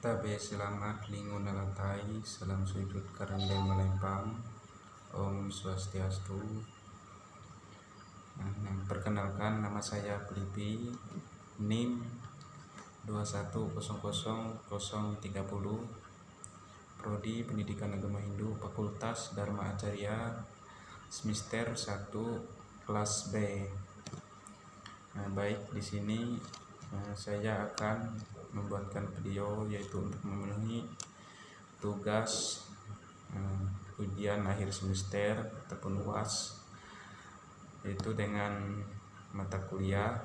Tabe selamat lingun alatai, salam sujud karandai melempang, Om Swastiastu. Perkenalkan, nama saya Filipi, NIM 2100030, Prodi Pendidikan Agama Hindu, Fakultas Dharma Acarya, semester 1, kelas B. Baik, di sini saya akan membuatkan video yaitu untuk memenuhi tugas ujian akhir semester ataupun UAS, yaitu dengan mata kuliah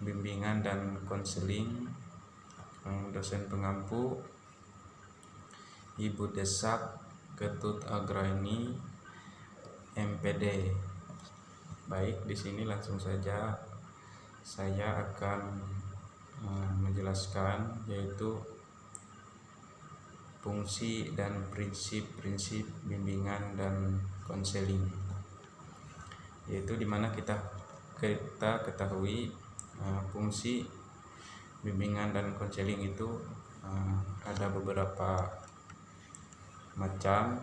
bimbingan dan konseling. Dosen pengampu Ibu Desak Ketut Agraini, MPD. Baik, di sini langsung saja saya akan menjelaskan yaitu fungsi dan prinsip-prinsip bimbingan dan konseling, yaitu dimana kita ketahui fungsi bimbingan dan konseling itu ada beberapa macam,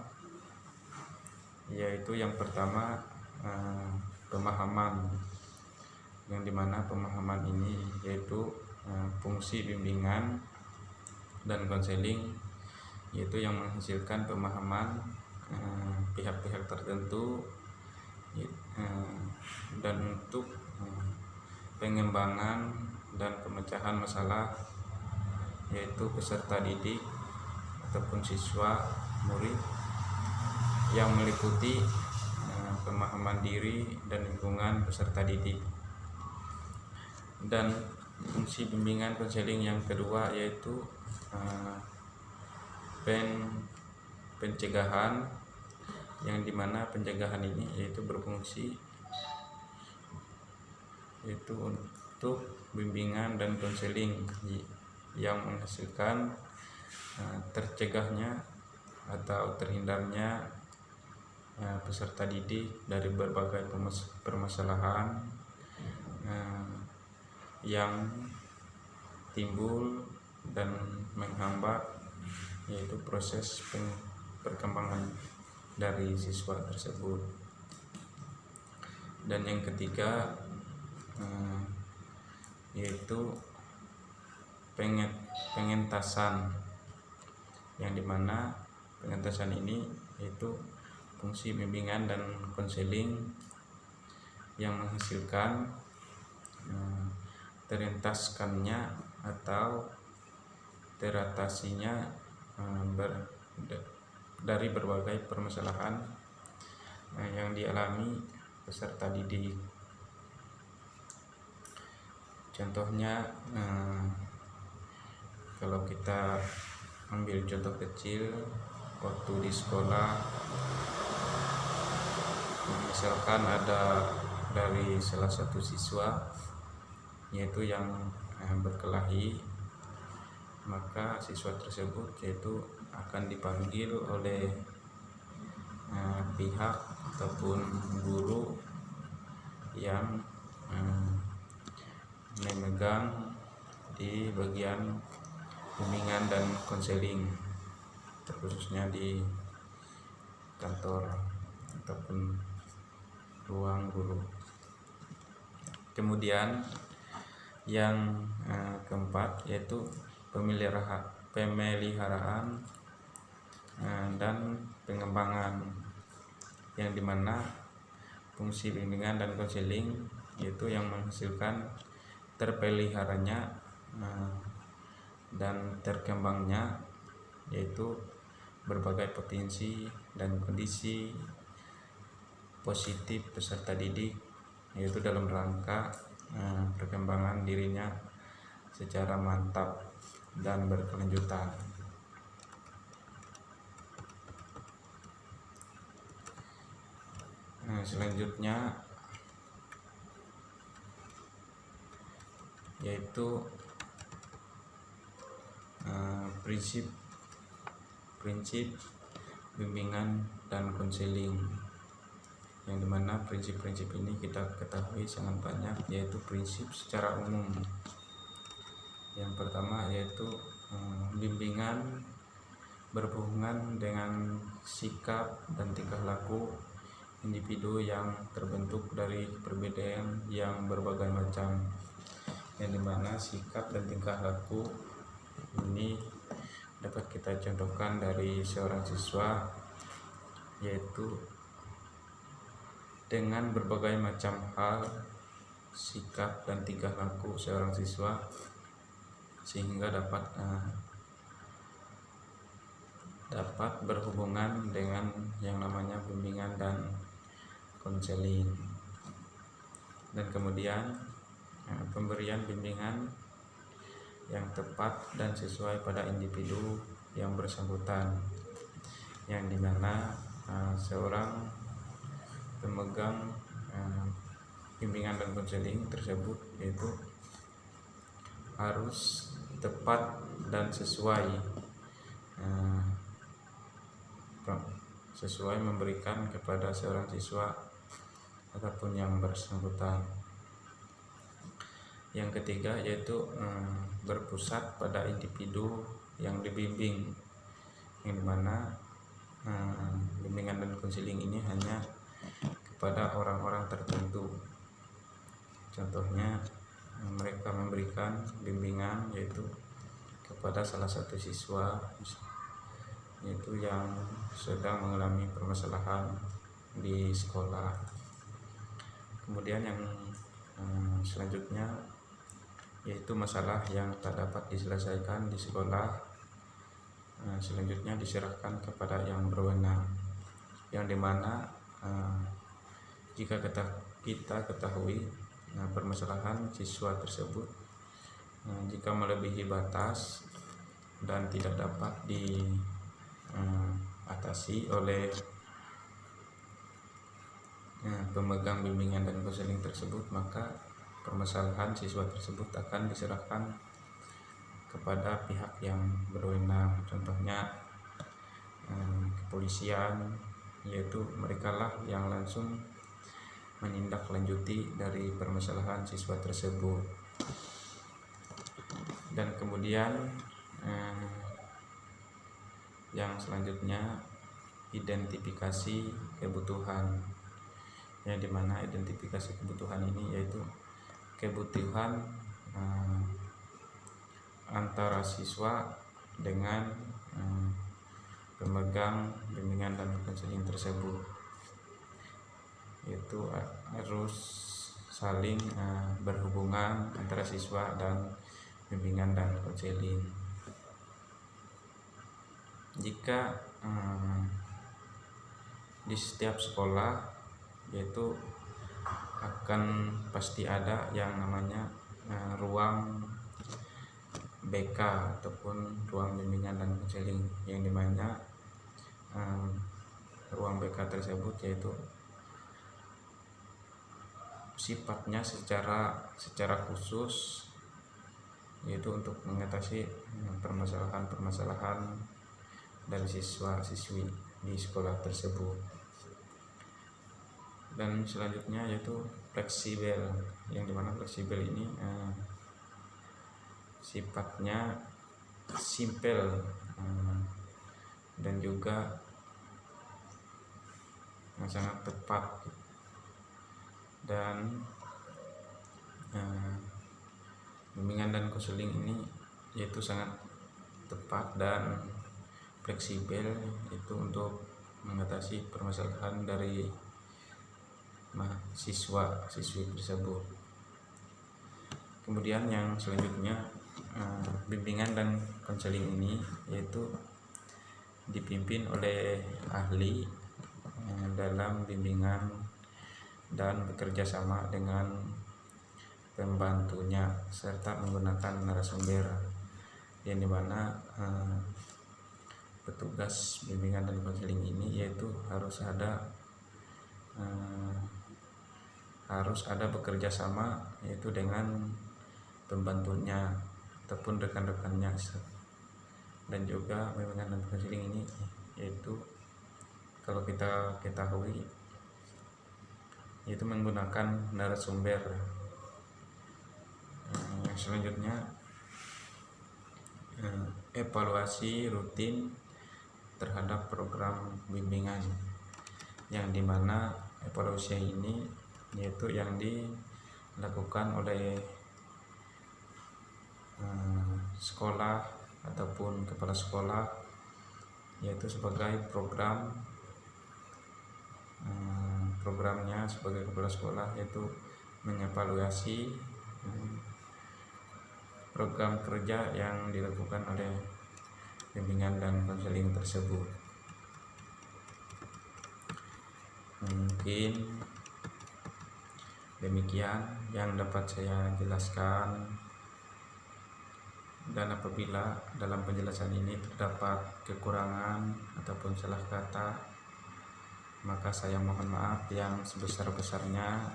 yaitu yang pertama pemahaman, yang dimana pemahaman ini yaitu fungsi bimbingan dan konseling, yaitu yang menghasilkan pemahaman pihak-pihak tertentu dan untuk pengembangan dan pemecahan masalah, yaitu peserta didik ataupun siswa murid yang meliputi pemahaman diri dan lingkungan peserta didik. Dan fungsi bimbingan konseling yang kedua yaitu pencegahan, yang dimana pencegahan ini yaitu berfungsi yaitu untuk bimbingan dan konseling yang menghasilkan tercegahnya atau terhindarnya peserta didik dari berbagai permasalahan yang timbul dan menghambat yaitu proses perkembangan dari siswa tersebut. Dan yang ketiga yaitu pengentasan, yang dimana pengentasan ini yaitu fungsi bimbingan dan konseling yang menghasilkan terentaskannya atau teratasinya dari berbagai permasalahan yang dialami peserta didik. Contohnya, kalau kita ambil contoh kecil waktu di sekolah, misalkan ada dari salah satu siswa yaitu yang berkelahi, maka siswa tersebut yaitu akan dipanggil oleh pihak ataupun guru yang memegang di bagian bimbingan dan konseling, terkhususnya di kantor ataupun ruang guru. Kemudian yang keempat yaitu pemeliharaan dan pengembangan, yang dimana fungsi bimbingan dan konseling yaitu yang menghasilkan terpeliharanya dan terkembangnya yaitu berbagai potensi dan kondisi positif peserta didik, yaitu dalam rangka perkembangan dirinya secara mantap dan berkelanjutan. Selanjutnya yaitu prinsip bimbingan dan konseling, yang dimana prinsip-prinsip ini kita ketahui sangat banyak, yaitu prinsip secara umum, Yang pertama yaitu bimbingan berhubungan dengan sikap dan tingkah laku individu yang terbentuk dari perbedaan yang berbagai macam, yang dimana sikap dan tingkah laku ini dapat kita contohkan dari seorang siswa, yaitu dengan berbagai macam hal sikap dan tingkah laku seorang siswa sehingga dapat berhubungan dengan yang namanya bimbingan dan konseling. Dan kemudian pemberian bimbingan yang tepat dan sesuai pada individu yang bersangkutan, yang dimana seorang pemegang bimbingan dan konseling tersebut yaitu harus tepat dan sesuai memberikan kepada seorang siswa ataupun yang bersangkutan. Yang ketiga yaitu berpusat pada individu yang dibimbing, yang dimana bimbingan dan konseling ini hanya kepada orang-orang tertentu. Contohnya mereka memberikan bimbingan yaitu kepada salah satu siswa yaitu yang sedang mengalami permasalahan di sekolah. Kemudian yang selanjutnya yaitu masalah yang tak dapat diselesaikan di sekolah, selanjutnya diserahkan kepada yang berwenang, yang dimana jika kita ketahui permasalahan siswa tersebut jika melebihi batas dan tidak dapat diatasi oleh pemegang bimbingan dan konseling tersebut, maka permasalahan siswa tersebut akan diserahkan kepada pihak yang berwenang, contohnya kepolisian, yaitu merekalah yang langsung menindaklanjuti dari permasalahan siswa tersebut. Dan kemudian yang selanjutnya identifikasi kebutuhan, yang dimana identifikasi kebutuhan ini yaitu kebutuhan antara siswa dengan pemegang bimbingan dan konseling tersebut, yaitu harus saling berhubungan antara siswa dan bimbingan dan konseling. Jika di setiap sekolah yaitu akan pasti ada yang namanya ruang BK ataupun ruang bimbingan dan konseling, yang dimana ruang BK tersebut yaitu sifatnya secara khusus yaitu untuk mengatasi permasalahan dari siswa-siswi di sekolah tersebut. Dan selanjutnya yaitu fleksibel, yang dimana fleksibel ini sifatnya simpel dan juga sangat tepat, dan bimbingan dan konseling ini yaitu sangat tepat dan fleksibel itu untuk mengatasi permasalahan dari siswa-siswi tersebut. Kemudian yang selanjutnya bimbingan dan konseling ini yaitu dipimpin oleh ahli dalam bimbingan dan bekerja sama dengan pembantunya serta menggunakan narasumber, yang dimana petugas bimbingan dan konseling ini yaitu harus ada bekerja sama yaitu dengan pembantunya ataupun rekan-rekannya. Dan juga bimbingan dan konseling ini yaitu kalau kita ketahui yaitu menggunakan narasumber. Selanjutnya evaluasi rutin terhadap program bimbingan, yang dimana evaluasi ini yaitu yang dilakukan oleh sekolah ataupun kepala sekolah, yaitu sebagai programnya sebagai kepala sekolah, yaitu mengevaluasi program kerja yang dilakukan oleh bimbingan dan konseling tersebut. Mungkin demikian yang dapat saya jelaskan, dan apabila dalam penjelasan ini terdapat kekurangan ataupun salah kata, maka saya mohon maaf yang sebesar-besarnya,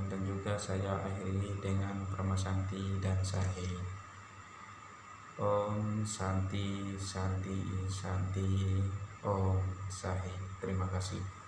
dan juga saya akhiri dengan Parama Santi dan Sahe. Om Santi Santi Santi Om Sahe. Terima kasih.